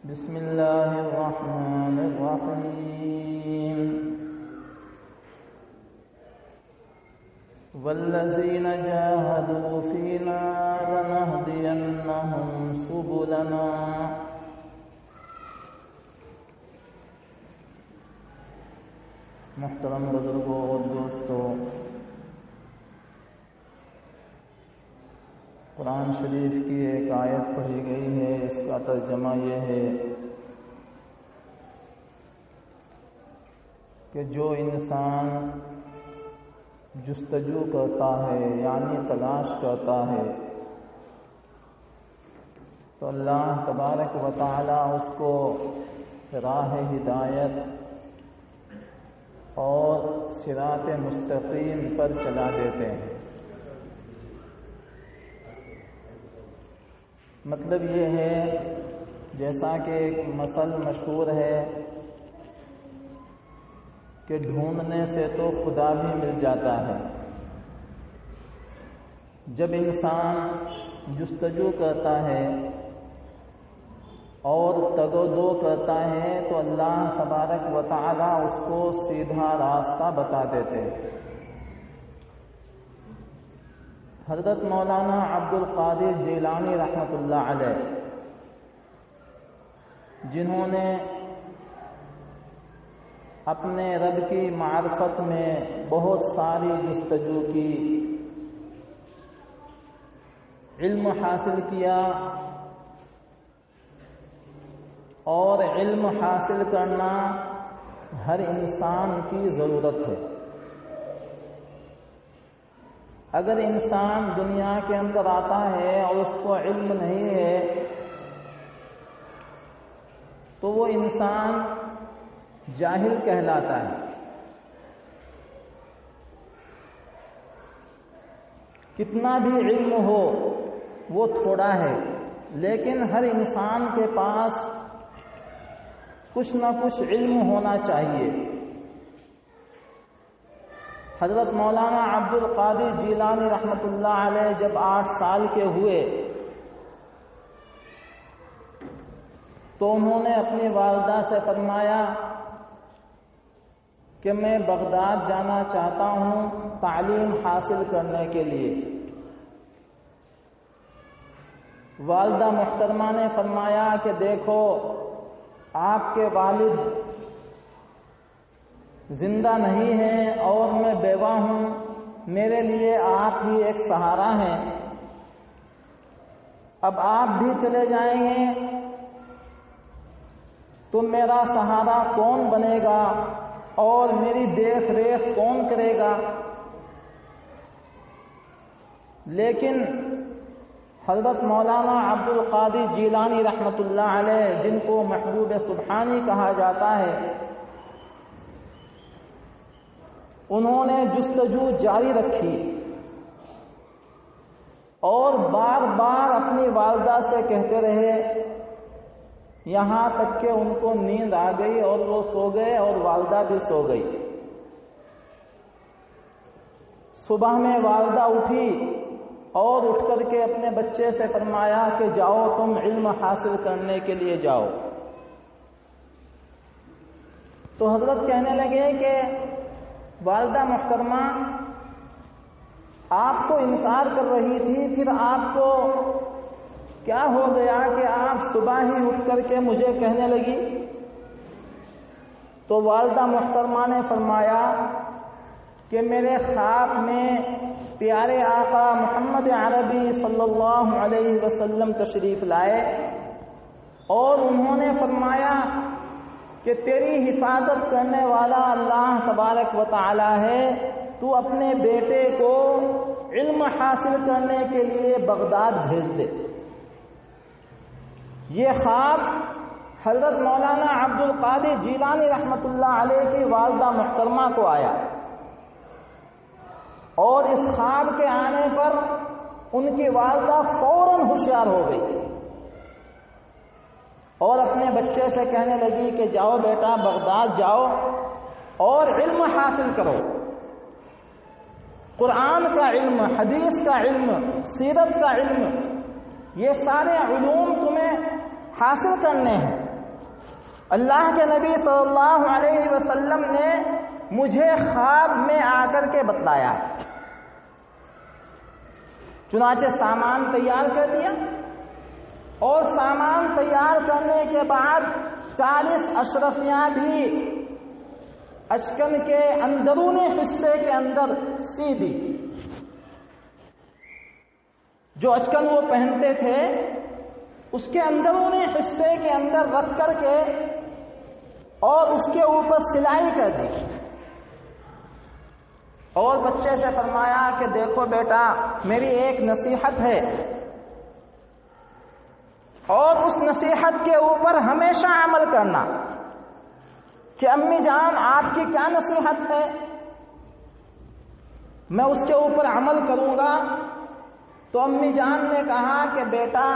بسم اللہ الرحمن الرحیم والذین جاہدوا فینا لنہدینہم سبلنا۔ محترم بزرگوں اور دوستوں، قرآن شریف کی ایک آیت پڑھی گئی ہے، اس کا ترجمہ یہ ہے کہ جو انسان جستجو کرتا ہے یعنی تلاش کرتا ہے تو اللہ تبارک و تعالی اس کو راہ ہدایت اور صراط مستقیم پر چلا دیتے ہیں۔ مطلب یہ ہے، جیسا کہ ایک مثل مشہور ہے کہ ڈھونڈنے سے تو خدا بھی مل جاتا ہے۔ جب انسان جستجو کرتا ہے اور تگ و دو کرتا ہے تو اللہ تبارک و تعالی اس کو سیدھا راستہ بتا دیتے ہیں۔ حضرت مولانا عبد القادر جیلانی رحمۃ اللہ علیہ، جنہوں نے اپنے رب کی معرفت میں بہت ساری جستجو کی، علم حاصل کیا، اور علم حاصل کرنا ہر انسان کی ضرورت ہے۔ اگر انسان دنیا کے اندر آتا ہے اور اس کو علم نہیں ہے تو وہ انسان جاہل کہلاتا ہے۔ کتنا بھی علم ہو وہ تھوڑا ہے، لیکن ہر انسان کے پاس کچھ نہ کچھ علم ہونا چاہیے۔ حضرت مولانا عبد القادر جیلانی رحمۃ اللہ علیہ جب 8 سال کے ہوئے تو انہوں نے اپنی والدہ سے فرمایا کہ میں بغداد جانا چاہتا ہوں تعلیم حاصل کرنے کے لیے۔ والدہ محترمہ نے فرمایا کہ دیکھو، آپ کے والد زندہ نہیں ہیں اور میں بیوہ ہوں، میرے لیے آپ ہی ایک سہارا ہیں۔ اب آپ بھی چلے جائیں گے تو میرا سہارا کون بنے گا اور میری دیکھ ریکھ کون کرے گا؟ لیکن حضرت مولانا عبد القادر جیلانی رحمۃ اللہ علیہ، جن کو محبوب سبحانی کہا جاتا ہے، انہوں نے جستجو جاری رکھی اور بار بار اپنی والدہ سے کہتے رہے، یہاں تک کہ ان کو نیند آ گئی اور وہ سو گئے اور والدہ بھی سو گئی۔ صبح میں والدہ اٹھی اور اٹھ کر کے اپنے بچے سے فرمایا کہ جاؤ، تم علم حاصل کرنے کے لیے جاؤ۔ تو حضرت کہنے لگے کہ والدہ محترمہ، آپ تو انکار کر رہی تھی، پھر آپ کو کیا ہو گیا کہ آپ صبح ہی اٹھ کر کے مجھے کہنے لگی؟ تو والدہ محترمہ نے فرمایا کہ میرے خواب میں پیارے آقا محمد عربی صلی اللہ علیہ وسلم تشریف لائے اور انہوں نے فرمایا کہ تیری حفاظت کرنے والا اللہ تبارک و تعالی ہے، تو اپنے بیٹے کو علم حاصل کرنے کے لیے بغداد بھیج دے۔ یہ خواب حضرت مولانا عبد القادر جیلانی رحمۃ اللہ علیہ کی والدہ محترمہ کو آیا، اور اس خواب کے آنے پر ان کی والدہ فوراً ہوشیار ہو گئی اور اپنے بچے سے کہنے لگی کہ جاؤ بیٹا، بغداد جاؤ اور علم حاصل کرو۔ قرآن کا علم، حدیث کا علم، سیرت کا علم، یہ سارے علوم تمہیں حاصل کرنے ہیں۔ اللہ کے نبی صلی اللہ علیہ وسلم نے مجھے خواب میں آ کر کے بتلایا ہے۔ چنانچہ سامان تیار کر دیا، اور سامان تیار کرنے کے بعد 40 اشرفیاں بھی اشکن کے اندرونی حصے کے اندر سی دی۔ جو اشکن وہ پہنتے تھے اس کے اندرونی حصے کے اندر رکھ کر کے اور اس کے اوپر سلائی کر دی، اور بچے سے فرمایا کہ دیکھو بیٹا، میری ایک نصیحت ہے، اور اس نصیحت کے اوپر ہمیشہ عمل کرنا۔ کہ امی جان آپ کی کیا نصیحت ہے؟ میں اس کے اوپر عمل کروں گا۔ تو امی جان نے کہا کہ بیٹا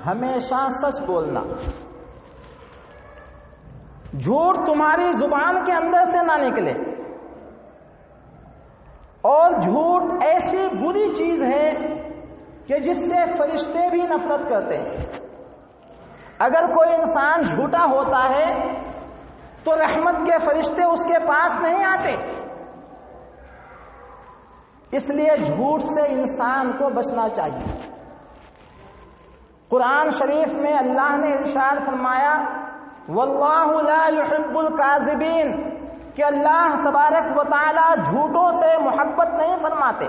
ہمیشہ سچ بولنا، جھوٹ تمہاری زبان کے اندر سے نہ نکلے، اور جھوٹ ایسی بری چیز ہے کہ جس سے فرشتے بھی نفرت کرتے ہیں۔ اگر کوئی انسان جھوٹا ہوتا ہے تو رحمت کے فرشتے اس کے پاس نہیں آتے، اس لیے جھوٹ سے انسان کو بچنا چاہیے۔ قرآن شریف میں اللہ نے ارشاد فرمایا واللہ لا يحب الکاذبین، کہ اللہ تبارک و تعالی جھوٹوں سے محبت نہیں فرماتے۔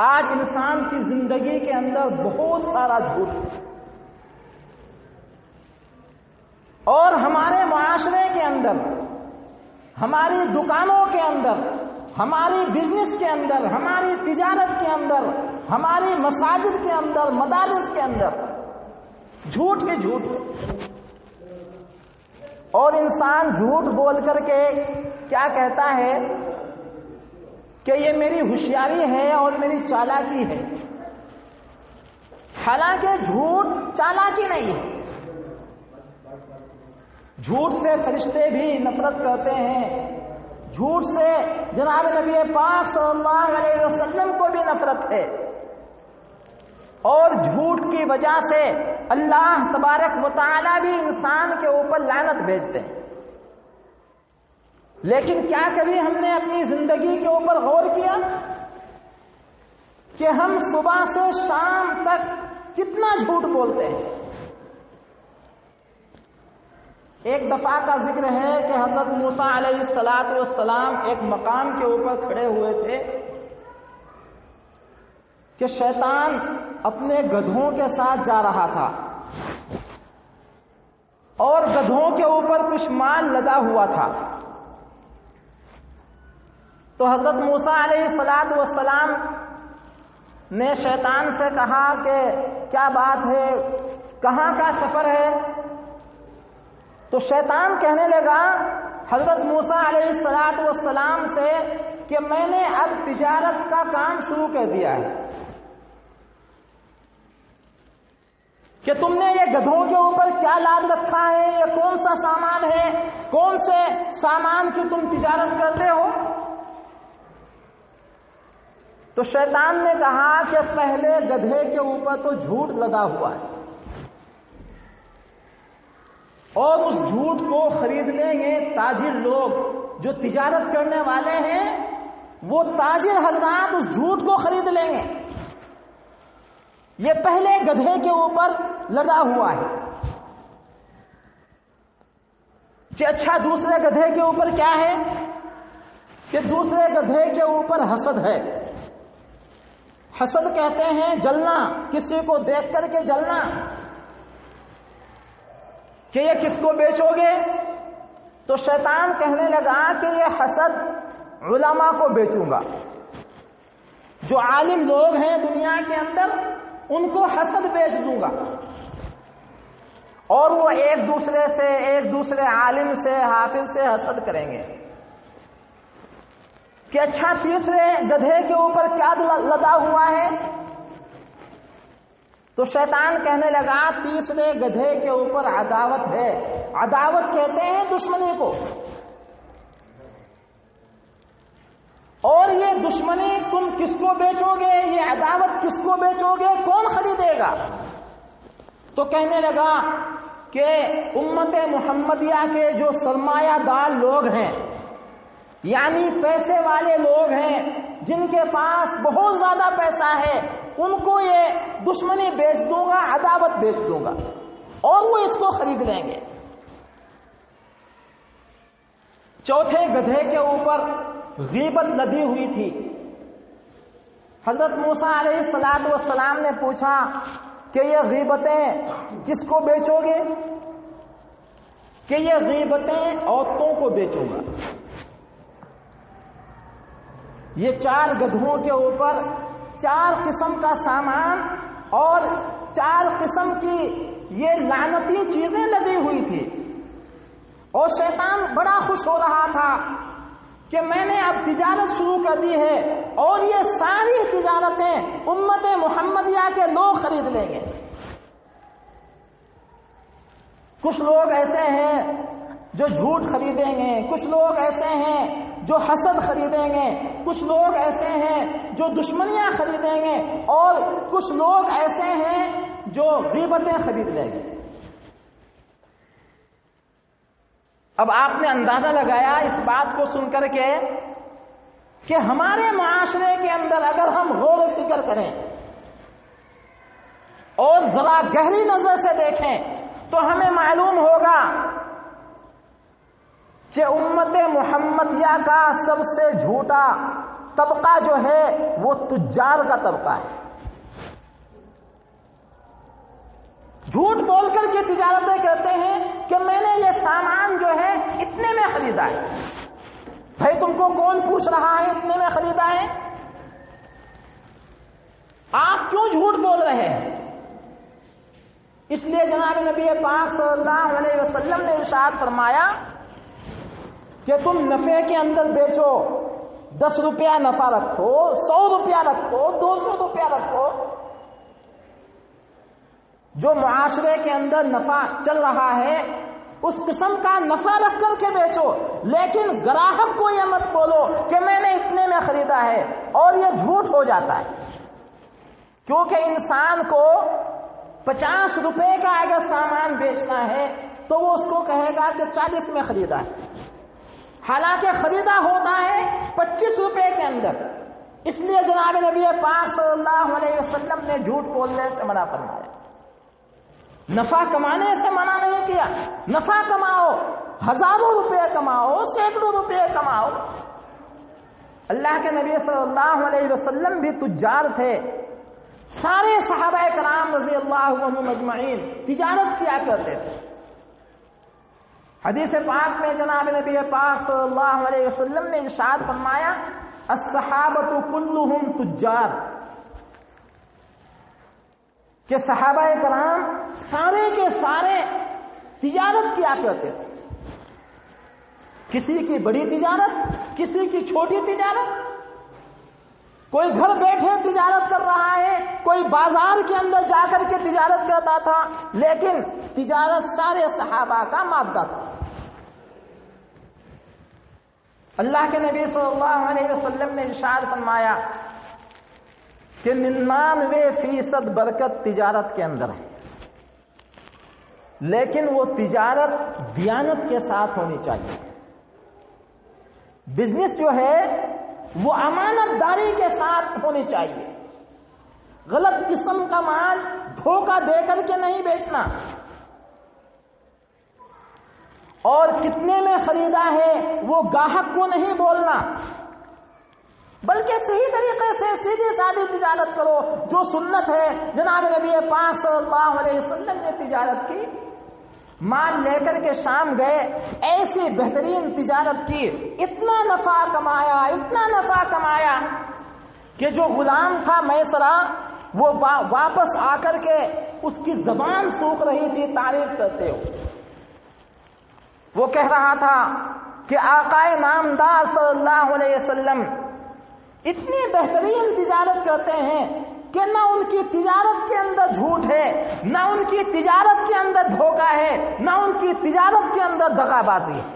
آج انسان کی زندگی کے اندر بہت سارا جھوٹ ہے، اور ہمارے معاشرے کے اندر، ہماری دکانوں کے اندر، ہماری بزنس کے اندر، ہماری تجارت کے اندر، ہماری مساجد کے اندر، مدارس کے اندر جھوٹ ہی جھوٹ، اور انسان جھوٹ بول کر کے کیا کہتا ہے کہ یہ میری ہوشیاری ہے اور میری چالاکی ہے، حالانکہ جھوٹ چالاکی نہیں ہے۔ جھوٹ سے فرشتے بھی نفرت کرتے ہیں، جھوٹ سے جناب نبی پاک صلی اللہ علیہ وسلم کو بھی نفرت ہے، اور جھوٹ کی وجہ سے اللہ تبارک و تعالی بھی انسان کے اوپر لعنت بھیجتے ہیں۔ لیکن کیا کبھی ہم نے اپنی زندگی کے اوپر غور کیا کہ ہم صبح سے شام تک کتنا جھوٹ بولتے ہیں؟ ایک دفعہ کا ذکر ہے کہ حضرت موسیٰ علیہ السلام ایک مقام کے اوپر کھڑے ہوئے تھے کہ شیطان اپنے گدھوں کے ساتھ جا رہا تھا، اور گدھوں کے اوپر کچھ مال لدا ہوا تھا۔ تو حضرت موسیٰ علیہ السلام نے شیطان سے کہا کہ کیا بات ہے، کہاں کا سفر ہے؟ تو شیطان کہنے لگا حضرت موسیٰ علیہ السلام سے کہ میں نے اب تجارت کا کام شروع کر دیا ہے، کہ تم نے یہ گدھوں کے اوپر کیا لاد رکھا ہے، یہ کون سا سامان ہے، کون سے سامان کی تم تجارت کرتے ہو؟ تو شیطان نے کہا کہ پہلے گدھے کے اوپر تو جھوٹ لدا ہوا ہے، اور اس جھوٹ کو خرید لیں گے تاجر لوگ، جو تجارت کرنے والے ہیں وہ تاجر حضرات اس جھوٹ کو خرید لیں گے۔ یہ پہلے گدھے کے اوپر لدا ہوا ہے۔ اچھا دوسرے گدھے کے اوپر کیا ہے؟ کہ دوسرے گدھے کے اوپر حسد ہے۔ حسد کہتے ہیں جلنا، کسی کو دیکھ کر کے جلنا، کہ یہ کس کو بیچو گے؟ تو شیطان کہنے لگا کہ یہ حسد علماء کو بیچوں گا، جو عالم لوگ ہیں دنیا کے اندر ان کو حسد بیچ دوں گا، اور وہ ایک دوسرے عالم سے، حافظ سے حسد کریں گے کہ اچھا تیسرے گدھے کے اوپر کیا لدا ہوا ہے؟ تو شیطان کہنے لگا تیسرے گدھے کے اوپر عداوت ہے۔ عداوت کہتے ہیں دشمنی کو، اور یہ دشمنی تم کس کو بیچو گے، یہ عداوت کس کو بیچو گے، کون خریدے گا؟ تو کہنے لگا کہ امت محمدیہ کے جو سرمایہ دار لوگ ہیں، یعنی پیسے والے لوگ ہیں، جن کے پاس بہت زیادہ پیسہ ہے، ان کو یہ دشمنی بیچ دوں گا، عداوت بیچ دوں گا اور وہ اس کو خرید لیں گے۔ چوتھے گدھے کے اوپر غیبت لدی ہوئی تھی۔ حضرت موسیٰ علیہ السلام نے پوچھا کہ یہ غیبتیں کس کو بیچو گے؟ کہ یہ غیبتیں عورتوں کو بیچوں گا۔ یہ 4 گدھوں کے اوپر 4 قسم کا سامان اور 4 قسم کی یہ لعنتی چیزیں لگی ہوئی تھی، اور شیطان بڑا خوش ہو رہا تھا کہ میں نے اب تجارت شروع کر دی ہے اور یہ ساری تجارتیں امت محمدیہ کے لوگ خرید لیں گے۔ کچھ لوگ ایسے ہیں جو جھوٹ خریدیں گے، کچھ لوگ ایسے ہیں جو حسد خریدیں گے، کچھ لوگ ایسے ہیں جو دشمنیاں خریدیں گے، اور کچھ لوگ ایسے ہیں جو غیبتیں خرید لیں گے۔ اب آپ نے اندازہ لگایا اس بات کو سن کر کے کہ ہمارے معاشرے کے اندر اگر ہم غور و فکر کریں اور ذرا گہری نظر سے دیکھیں تو ہمیں معلوم ہوگا کہ امت محمدیہ کا سب سے جھوٹا طبقہ جو ہے وہ تجار کا طبقہ ہے۔ جھوٹ بول کر کے تجارتیں کرتے ہیں کہ میں نے یہ سامان جو ہے اتنے میں خریدا ہے۔ بھائی تم کو کون پوچھ رہا ہے اتنے میں خریدا ہے؟ آپ کیوں جھوٹ بول رہے ہیں؟ اس لیے جناب نبی پاک صلی اللہ علیہ وسلم نے ارشاد فرمایا کہ تم نفع کے اندر بیچو، 10 روپیہ نفع رکھو، 100 روپیہ رکھو، 200 روپیہ رکھو۔ جو معاشرے کے اندر نفع چل رہا ہے اس قسم کا نفع رکھ کر کے بیچو، لیکن گراہک کو یہ مت بولو کہ میں نے اتنے میں خریدا ہے، اور یہ جھوٹ ہو جاتا ہے۔ کیونکہ انسان کو 50 روپے کا اگر سامان بیچنا ہے تو وہ اس کو کہے گا کہ 40 میں خریدا ہے، حالانکہ خریدا ہوتا ہے 25 روپے کے اندر۔ اس لیے جناب نبی پاک صلی اللہ علیہ وسلم نے جھوٹ بولنے سے منع فرمایا، نفع کمانے سے منع نہیں کیا۔ نفع کماؤ، ہزاروں روپے کماؤ، سینکڑوں روپے کماؤ۔ اللہ کے نبی صلی اللہ علیہ وسلم بھی تجار تھے، سارے صحابہ کرام رضی اللہ عنہم اجمعین تجارت کیا کرتے تھے۔ حدیث پاک میں جناب نبی پاک صلی اللہ علیہ وسلم نے ارشاد فرمایا الصحابۃ کلہم تجار، کہ صحابہ کرام سارے کے سارے تجارت کیا کرتے تھے، کسی کی بڑی تجارت، کسی کی چھوٹی تجارت، کوئی گھر بیٹھے تجارت کر رہا ہے، کوئی بازار کے اندر جا کر کے تجارت کرتا تھا، لیکن تجارت سارے صحابہ کا مادہ تھا۔ اللہ کے نبی صلی اللہ علیہ وسلم نے ارشاد فرمایا کہ 99% برکت تجارت کے اندر ہے، لیکن وہ تجارت دیانت کے ساتھ ہونی چاہیے۔ بزنس جو ہے وہ امانت داری کے ساتھ ہونی چاہیے، غلط قسم کا مال دھوکہ دے کر کے نہیں بیچنا، اور کتنے میں خریدا ہے وہ گاہک کو نہیں بولنا، بلکہ صحیح طریقے سے سیدھی سادی تجارت کرو جو سنت ہے۔ جناب نبی پاک صلی اللہ علیہ وسلم نے تجارت کی، مال لے کر کے شام گئے، ایسی بہترین تجارت کی، اتنا نفع کمایا، اتنا نفع کمایا کہ جو غلام تھا میسرہ وہ واپس آ کر کے اس کی زبان سوکھ رہی تھی تعریف کرتے ہو۔ وہ کہہ رہا تھا کہ آقائے نامدار صلی اللہ علیہ وسلم اتنی بہترین تجارت کرتے ہیں کہ نہ ان کی تجارت کے اندر جھوٹ ہے، نہ ان کی تجارت کے اندر دھوکہ ہے، نہ ان کی تجارت کے اندر دغا بازی ہے،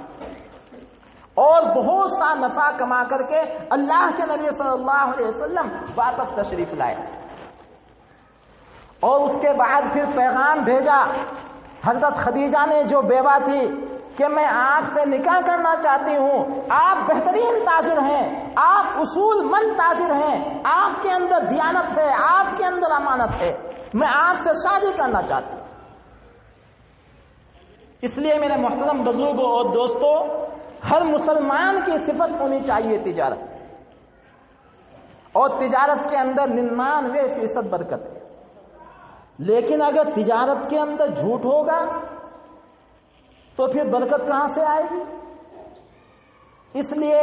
اور بہت سا نفع کما کر کے اللہ کے نبی صلی اللہ علیہ وسلم واپس تشریف لائے، اور اس کے بعد پھر پیغام بھیجا حضرت خدیجہ نے جو بیوہ تھی کہ میں آپ سے نکاح کرنا چاہتی ہوں، آپ بہترین تاجر ہیں، آپ اصول مند تاجر ہیں، آپ کے اندر دیانت ہے، آپ کے اندر امانت ہے، میں آپ سے شادی کرنا چاہتی ہوں۔ اس لیے میرے محترم بزرگوں اور دوستوں، ہر مسلمان کی صفت ہونی چاہیے تجارت، اور تجارت کے اندر 99% برکت ہے۔ لیکن اگر تجارت کے اندر جھوٹ ہوگا تو پھر برکت کہاں سے آئے گی؟ اس لیے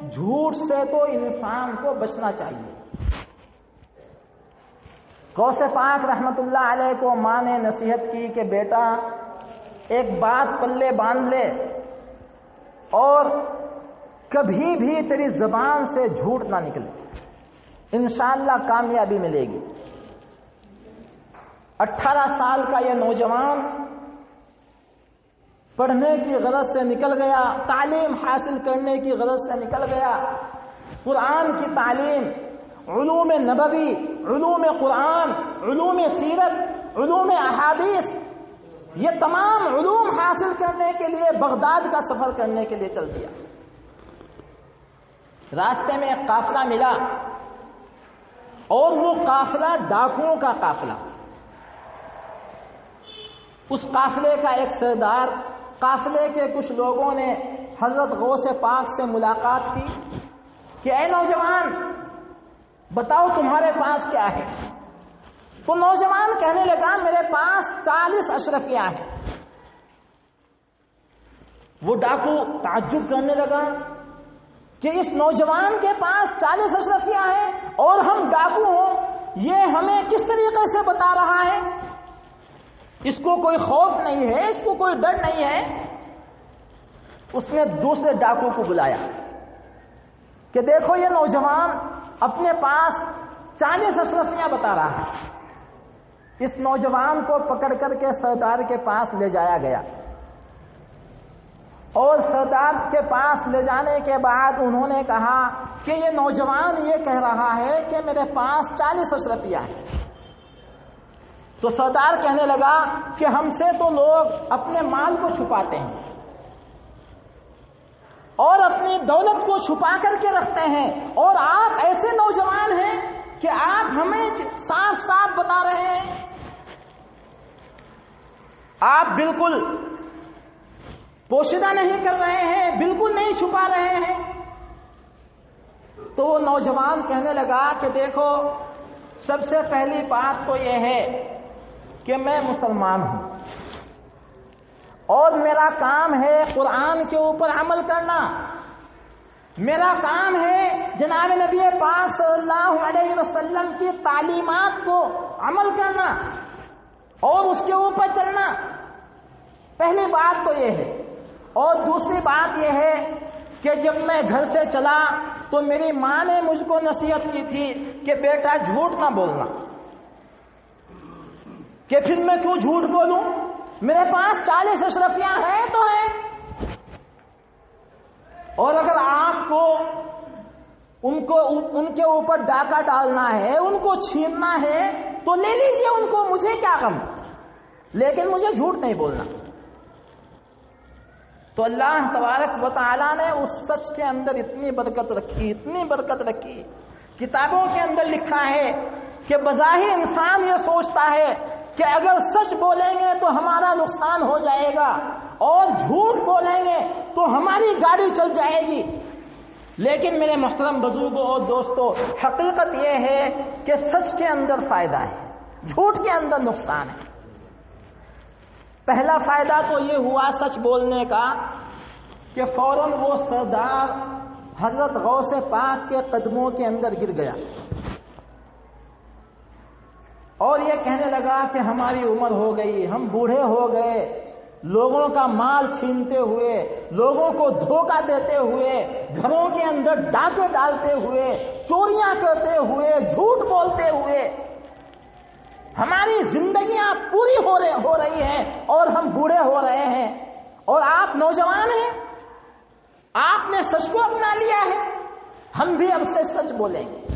جھوٹ سے تو انسان کو بچنا چاہیے۔ غوث پاک رحمت اللہ علیہ کو ماں نے نصیحت کی کہ بیٹا ایک بات پلے باندھ لے، اور کبھی بھی تیری زبان سے جھوٹ نہ نکلے، انشاءاللہ کامیابی ملے گی۔ 18 سال کا یہ نوجوان پڑھنے کی غرض سے نکل گیا، تعلیم حاصل کرنے کی غرض سے نکل گیا، قرآن کی تعلیم، علوم نبوی، علوم قرآن، علوم سیرت، علوم احادیث، یہ تمام علوم حاصل کرنے کے لیے بغداد کا سفر کرنے کے لیے چل دیا۔ راستے میں ایک قافلہ ملا، اور وہ قافلہ ڈاکوؤں کا قافلہ۔ اس قافلے کا ایک سردار، قافلے کے کچھ لوگوں نے حضرت غوث پاک سے ملاقات کی کہ اے نوجوان بتاؤ تمہارے پاس کیا ہے؟ تو نوجوان کہنے لگا میرے پاس 40 اشرفیاں ہیں۔ وہ ڈاکو تعجب کرنے لگا کہ اس نوجوان کے پاس 40 اشرفیاں ہیں اور ہم ڈاکو ہوں، یہ ہمیں کس طریقے سے بتا رہا ہے؟ اس کو کوئی خوف نہیں ہے، اس کو کوئی ڈر نہیں ہے۔ اس نے دوسرے ڈاکو کو بلایا کہ دیکھو یہ نوجوان اپنے پاس 40 اشرفیاں بتا رہا ہے۔ اس نوجوان کو پکڑ کر کے سردار کے پاس لے جایا گیا، اور سردار کے پاس لے جانے کے بعد انہوں نے کہا کہ یہ نوجوان یہ کہہ رہا ہے کہ میرے پاس 40 اشرفیاں ہیں۔ تو سردار کہنے لگا کہ ہم سے تو لوگ اپنے مال کو چھپاتے ہیں اور اپنی دولت کو چھپا کر کے رکھتے ہیں، اور آپ ایسے نوجوان ہیں کہ آپ ہمیں صاف صاف بتا رہے ہیں، آپ بالکل پوشیدہ نہیں کر رہے ہیں، بالکل نہیں چھپا رہے ہیں۔ تو وہ نوجوان کہنے لگا کہ دیکھو سب سے پہلی بات تو یہ ہے کہ میں مسلمان ہوں، اور میرا کام ہے قرآن کے اوپر عمل کرنا، میرا کام ہے جناب نبی پاک صلی اللہ علیہ وسلم کی تعلیمات کو عمل کرنا اور اس کے اوپر چلنا۔ پہلی بات تو یہ ہے، اور دوسری بات یہ ہے کہ جب میں گھر سے چلا تو میری ماں نے مجھ کو نصیحت کی تھی کہ بیٹا جھوٹ نہ بولنا، کہ پھر میں کیوں جھوٹ بولوں، میرے پاس 40 اشرفیاں ہیں تو ہیں، اور اگر آپ کو ان کے اوپر ڈاکہ ڈالنا ہے، ان کو چھیننا ہے تو لے لیجئے ان کو، مجھے کیا غم، لیکن مجھے جھوٹ نہیں بولنا۔ تو اللہ تبارک و تعالیٰ نے اس سچ کے اندر اتنی برکت رکھی، اتنی برکت رکھی۔ کتابوں کے اندر لکھا ہے کہ بظاہر انسان یہ سوچتا ہے کہ اگر سچ بولیں گے تو ہمارا نقصان ہو جائے گا، اور جھوٹ بولیں گے تو ہماری گاڑی چل جائے گی، لیکن میرے محترم بزرگوں اور دوستوں، حقیقت یہ ہے کہ سچ کے اندر فائدہ ہے، جھوٹ کے اندر نقصان ہے۔ پہلا فائدہ تو یہ ہوا سچ بولنے کا کہ فوراً وہ سردار حضرت غوث پاک کے قدموں کے اندر گر گیا اور یہ کہنے لگا کہ ہماری عمر ہو گئی، ہم بوڑھے ہو گئے، لوگوں کا مال چھینتے ہوئے، لوگوں کو دھوکہ دیتے ہوئے، گھروں کے اندر ڈاکے ڈالتے ہوئے، چوریاں کرتے ہوئے، جھوٹ بولتے ہوئے ہماری زندگیاں پوری ہو رہی ہیں اور ہم بوڑھے ہو رہے ہیں، اور آپ نوجوان ہیں، آپ نے سچ کو اپنا لیا ہے، ہم بھی اب سے سچ بولیں گے۔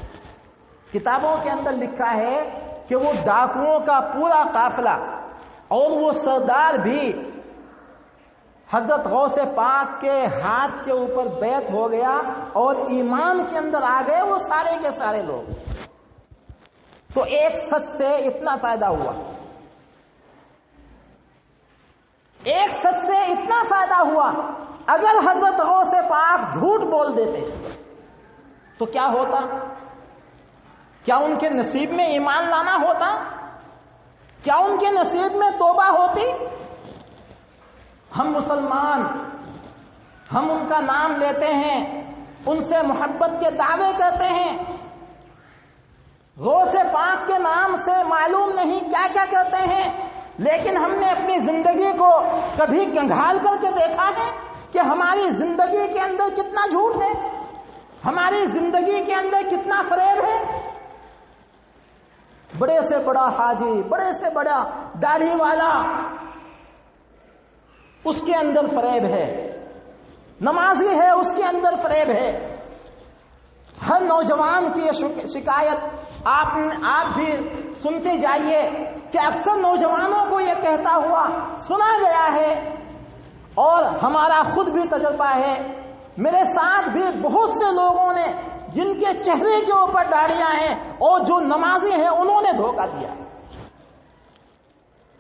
کتابوں کے اندر لکھا ہے کہ وہ ڈاکوؤں کا پورا قافلہ اور وہ سردار بھی حضرت غوث پاک کے ہاتھ کے اوپر بیعت ہو گیا اور ایمان کے اندر آ گئے وہ سارے کے سارے لوگ. تو ایک سچ سے اتنا فائدہ ہوا, ایک سچ سے اتنا فائدہ ہوا. اگر حضرت غوث پاک جھوٹ بول دیتے تو کیا ہوتا؟ کیا ان کے نصیب میں ایمان لانا ہوتا؟ کیا ان کے نصیب میں توبہ ہوتی؟ ہم مسلمان، ہم ان کا نام لیتے ہیں، ان سے محبت کے دعوے کرتے ہیں، غوث پاک کے نام سے معلوم نہیں کیا کیا کرتے ہیں، لیکن ہم نے اپنی زندگی کو کبھی کنگھال کر کے دیکھا ہے کہ ہماری زندگی کے اندر کتنا جھوٹ ہے، ہماری زندگی کے اندر کتنا فریب ہے. بڑے سے بڑا حاجی، بڑے سے بڑا داڑھی والا، اس کے اندر فریب ہے. نمازی ہے، اس کے اندر فریب ہے. ہر نوجوان کی یہ شکایت آپ بھی سنتے جائیے کہ اکثر نوجوانوں کو یہ کہتا ہوا سنا گیا ہے، اور ہمارا خود بھی تجربہ ہے. میرے ساتھ بھی بہت سے لوگوں نے جن کے چہرے کے اوپر داڑھیاں ہیں اور جو نمازی ہیں انہوں نے دھوکہ دیا.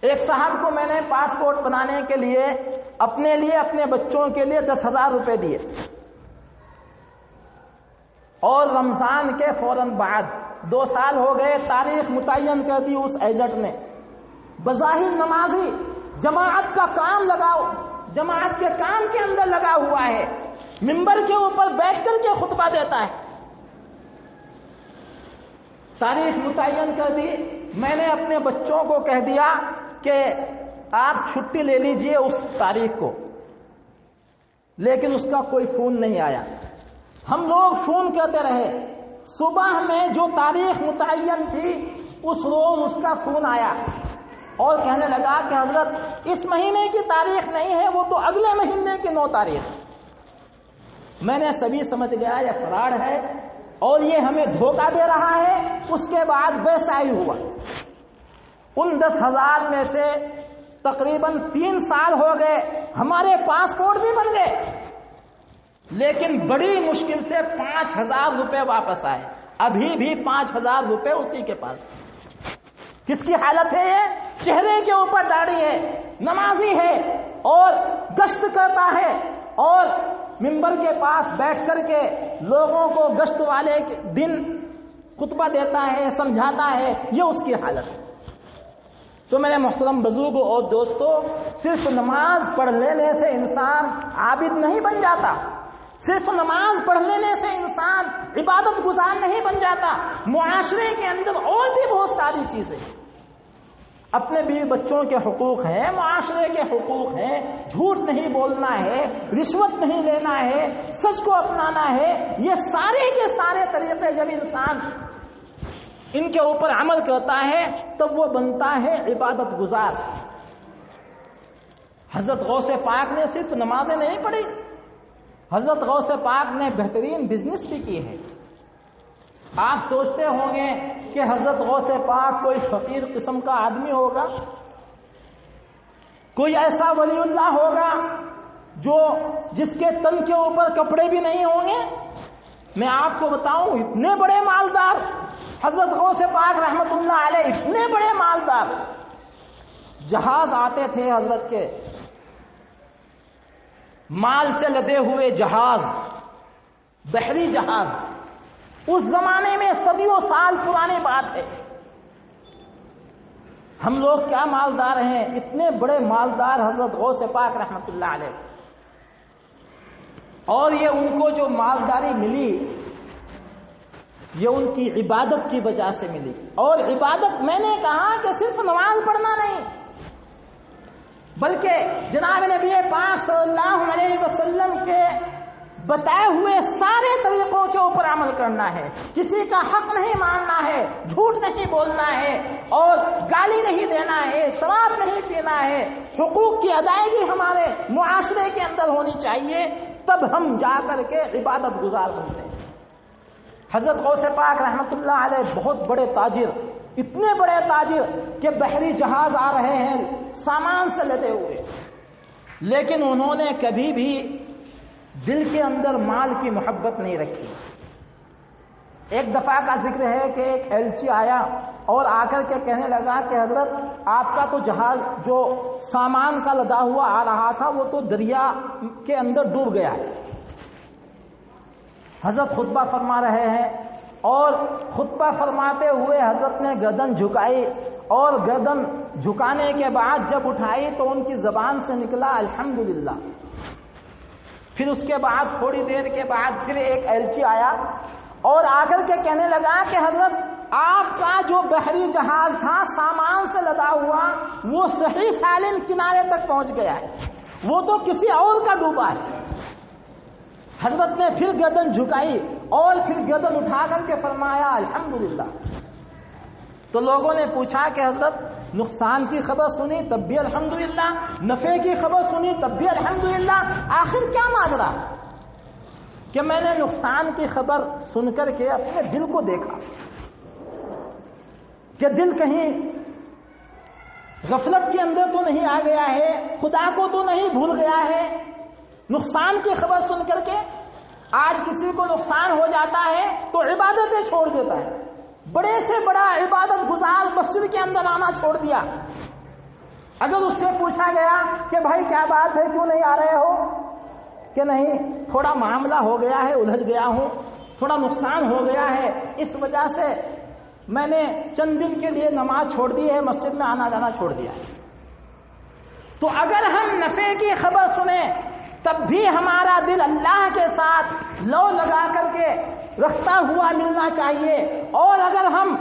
ایک صاحب کو میں نے پاسپورٹ بنانے کے لیے اپنے بچوں کے لیے 10,000 روپے دیے، اور رمضان کے فوراً بعد 2 سال ہو گئے، تاریخ متعین کر دی اس ایجنٹ نے. بظاہر نمازی، جماعت کا کام لگاؤ، جماعت کے کام کے اندر لگا ہوا ہے، منبر کے اوپر بیٹھ کر کے خطبہ دیتا ہے. تاریخ متعین کر دی. میں نے اپنے بچوں کو کہہ دیا کہ آپ چھٹی لے لیجئے اس تاریخ کو، لیکن اس کا کوئی فون نہیں آیا. ہم لوگ فون کرتے رہے. صبح میں جو تاریخ متعین تھی اس روز اس کا فون آیا اور کہنے لگا کہ حضرت اس مہینے کی تاریخ نہیں ہے، وہ تو اگلے مہینے کی 9 تاریخ. میں نے سبھی سمجھ گیا یہ فراڈ ہے اور یہ ہمیں دھوکہ دے رہا ہے. اس کے بعد ویسا ہی ہوا. ان 10,000 میں سے تقریباً 3 سال ہو گئے، ہمارے پاسپورٹ بھی بن گئے، لیکن بڑی مشکل سے 5,000 روپے واپس آئے. ابھی بھی 5,000 روپے اسی کے پاس. کس کی حالت ہے یہ؟ چہرے کے اوپر داڑھی ہے، نمازی ہے اور گشت کرتا ہے اور منبر کے پاس بیٹھ کر کے لوگوں کو گشت والے دن خطبہ دیتا ہے، سمجھاتا ہے. یہ اس کی حالت ہے. تو میرے محترم بزرگوں اور دوستوں، صرف نماز پڑھ لینے سے انسان عابد نہیں بن جاتا، صرف نماز پڑھ لینے سے انسان عبادت گزار نہیں بن جاتا. معاشرے کے اندر اور بھی بہت ساری چیزیں، اپنے بیوی بچوں کے حقوق ہیں، معاشرے کے حقوق ہیں، جھوٹ نہیں بولنا ہے، رشوت نہیں لینا ہے، سچ کو اپنانا ہے. یہ سارے کے سارے طریقے جب انسان ان کے اوپر عمل کرتا ہے تب وہ بنتا ہے عبادت گزار. حضرت غوث پاک نے صرف نمازیں نہیں پڑھی، حضرت غوث پاک نے بہترین بزنس بھی کی ہے. آپ سوچتے ہوں گے کہ حضرت غوث پاک کوئی فقیر قسم کا آدمی ہوگا، کوئی ایسا ولی اللہ ہوگا جس کے تن کے اوپر کپڑے بھی نہیں ہوں گے. میں آپ کو بتاؤں، اتنے بڑے مالدار حضرت غوث پاک رحمت اللہ علیہ، اتنے بڑے مالدار. جہاز آتے تھے حضرت کے، مال سے لدے ہوئے جہاز، بحری جہاز. اس زمانے میں صدیوں سال پرانی بات ہے. ہم لوگ کیا مالدار ہیں، اتنے بڑے مالدار حضرت غوث پاک رحمت اللہ علیہ. اور یہ ان کو جو مالداری ملی یہ ان کی عبادت کی وجہ سے ملی. اور عبادت میں نے کہا کہ صرف نماز پڑھنا نہیں، بلکہ جناب نبی پاک صلی اللہ علیہ وسلم کے بتائے ہوئے سارے طریقوں کے اوپر عمل کرنا ہے. کسی کا حق نہیں ماننا ہے، جھوٹ نہیں بولنا ہے اور گالی نہیں دینا ہے، شراب نہیں پینا ہے. حقوق کی ادائیگی ہمارے معاشرے کے اندر ہونی چاہیے، تب ہم جا کر کے عبادت گزار بنتے ہیں. حضرت غوث پاک رحمت اللہ علیہ بہت بڑے تاجر، اتنے بڑے تاجر کہ بحری جہاز آ رہے ہیں سامان سے لدے ہوئے، لیکن انہوں نے کبھی بھی دل کے اندر مال کی محبت نہیں رکھی۔ ایک دفعہ کا ذکر ہے کہ ایک ایلچی آیا اور آ کر کے کہنے لگا کہ حضرت آپ کا تو جہاز جو سامان کا لدا ہوا آ رہا تھا وہ تو دریا کے اندر ڈوب گیا ہے۔ حضرت خطبہ فرما رہے ہیں اور خطبہ فرماتے ہوئے حضرت نے گردن جھکائی، اور گردن جھکانے کے بعد جب اٹھائی تو ان کی زبان سے نکلا الحمدللہ۔ پھر اس کے بعد تھوڑی دیر کے بعد پھر ایک ایلچی آیا اور آ کر کے کہنے لگا کہ حضرت آپ کا جو بحری جہاز تھا سامان سے لدا ہوا وہ صحیح سالم کنارے تک پہنچ گیا ہے، وہ تو کسی اور کا ڈوبا ہے۔ حضرت نے پھر گردن جھکائی اور پھر گردن اٹھا کر کے فرمایا الحمدللہ۔ تو لوگوں نے پوچھا کہ حضرت نقصان کی خبر سنی تب بھی الحمدللہ، نفع کی خبر سنی تب بھی الحمدللہ، آخر کیا مانگ رہا؟ کہ میں نے نقصان کی خبر سن کر کے اپنے دل کو دیکھا کہ دل کہیں غفلت کے اندر تو نہیں آ گیا ہے، خدا کو تو نہیں بھول گیا ہے۔ نقصان کی خبر سن کر کے آج کسی کو نقصان ہو جاتا ہے تو عبادتیں چھوڑ دیتا ہے، بڑے سے بڑا عبادت گزار مسجد کے اندر آنا چھوڑ دیا۔ اگر اس سے پوچھا گیا کہ بھائی کیا بات ہے کیوں نہیں آ رہے ہو، کہ نہیں تھوڑا معاملہ ہو گیا ہے، الجھ گیا ہوں، تھوڑا نقصان ہو گیا ہے، اس وجہ سے میں نے چند دن کے لیے نماز چھوڑ دی ہے، مسجد میں آنا جانا چھوڑ دیا ہے۔ تو اگر ہم نفع کی خبر سنیں تب بھی ہمارا دل اللہ کے ساتھ لو لگا کر کے رکھتا ہوا ملنا چاہیے، اور اگر ہم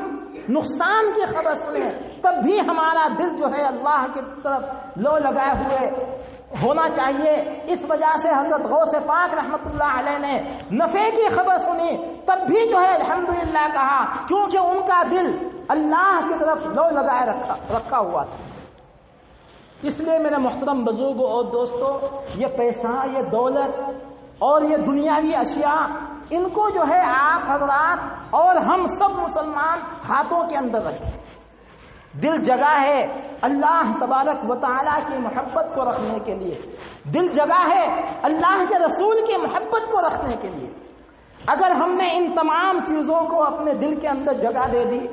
نقصان کی خبر سنیں تب بھی ہمارا دل جو ہے اللہ کی طرف لو لگائے ہوئے ہونا چاہیے۔ اس وجہ سے حضرت غوث پاک رحمت اللہ علیہ نے نفع کی خبر سنی تب بھی جو ہے الحمدللہ کہا، کیونکہ ان کا دل اللہ کی طرف لو لگائے رکھا ہوا تھا۔ اس لیے میرے محترم بزرگوں اور دوستوں، یہ پیسہ، یہ دولت اور یہ دنیاوی اشیاء، ان کو جو ہے آپ حضرات اور ہم سب مسلمان ہاتھوں کے اندر رکھیں۔ دل جگہ ہے اللہ تبارک و تعالیٰ کی محبت کو رکھنے کے لیے، دل جگہ ہے اللہ کے رسول کی محبت کو رکھنے کے لیے۔ اگر ہم نے ان تمام چیزوں کو اپنے دل کے اندر جگہ دے دی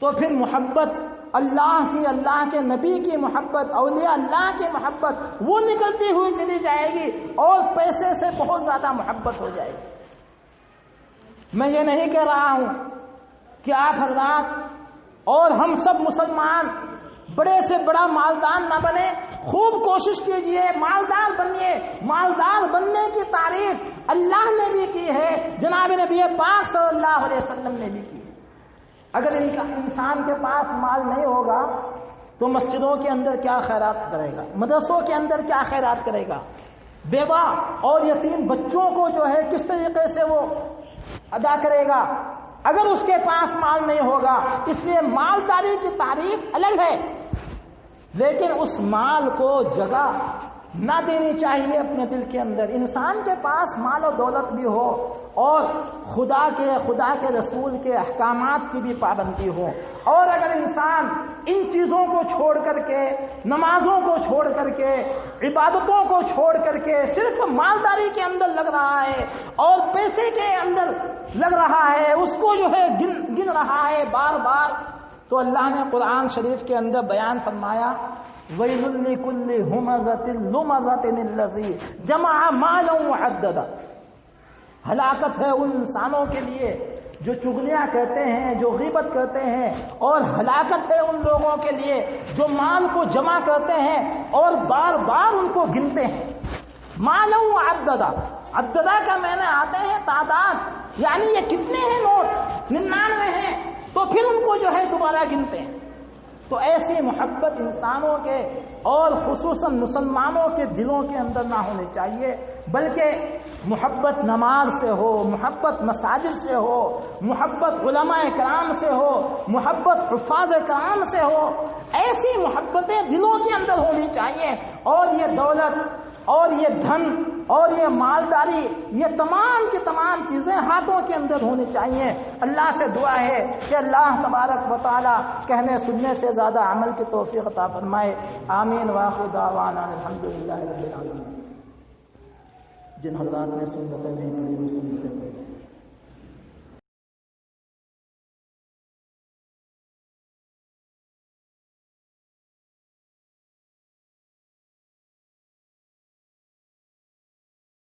تو پھر محبت اللہ کی، اللہ کے نبی کی محبت، اولیاء اللہ کی محبت وہ نکلتی ہوئی چلی جائے گی اور پیسے سے بہت زیادہ محبت ہو جائے گی۔ میں یہ نہیں کہہ رہا ہوں کہ آپ حضرات اور ہم سب مسلمان بڑے سے بڑا مالدار نہ بنے، خوب کوشش کیجئے مالدار بنیے۔ مالدار بننے کی تعریف اللہ نے بھی کی ہے، جناب نبی پاک صلی اللہ علیہ وسلم نے بھی کی ہے۔ اگر انسان کے پاس مال نہیں ہوگا تو مسجدوں کے اندر کیا خیرات کرے گا، مدرسوں کے اندر کیا خیرات کرے گا، بیوہ اور یتیم بچوں کو جو ہے کس طریقے سے وہ ادا کرے گا اگر اس کے پاس مال نہیں ہوگا۔ اس لیے مالداری کی تعریف الگ ہے، لیکن اس مال کو جگہ نہ دینی چاہیے اپنے دل کے اندر۔ انسان کے پاس مال و دولت بھی ہو اور خدا کے رسول کے احکامات کی بھی پابندی ہو، اور اگر انسان ان چیزوں کو چھوڑ کر کے، نمازوں کو چھوڑ کر کے، عبادتوں کو چھوڑ کر کے صرف مالداری کے اندر لگ رہا ہے اور پیسے کے اندر لگ رہا ہے، اس کو جو ہے گن رہا ہے بار بار، تو اللہ نے قرآن شریف کے اندر بیان فرمایا وَيْلٌ لِكُلِّ هُمَزَةٍ لُمَزَةٍ الَّذِي جَمَعَ مَالًا وَعَدَّدَهُ۔ ہلاکت ہے ان انسانوں کے لیے جو چغلیاں کہتے ہیں، جو غیبت کرتے ہیں، اور ہلاکت ہے ان لوگوں کے لیے جو مال کو جمع کرتے ہیں اور بار بار ان کو گنتے ہیں۔ مَالًا وَعَدَّدَهُ، عددہ کا معنی آتے ہیں تعداد، یعنی یہ کتنے ہیں نوٹ، 99 ہیں، تو پھر ان کو جو ہے دوبارہ گنتے ہیں۔ تو ایسی محبت انسانوں کے اور خصوصاً مسلمانوں کے دلوں کے اندر نہ ہونی چاہیے، بلکہ محبت نماز سے ہو، محبت مساجد سے ہو، محبت علماء کرام سے ہو، محبت حفاظ کرام سے ہو۔ ایسی محبتیں دلوں کے اندر ہونی چاہیے، اور یہ دولت اور یہ دھن اور یہ مالداری، یہ تمام کی تمام چیزیں ہاتھوں کے اندر ہونی چاہیے۔ اللہ سے دعا ہے کہ اللہ تبارک و تعالی کہنے سننے سے زیادہ عمل کی توفیق عطا فرمائے۔ آمین وآخر دعوانا الحمدللہ رب العالمین۔ جن حضرات نے سنتیں نہیں پڑھی وہ سنتیں پڑھی۔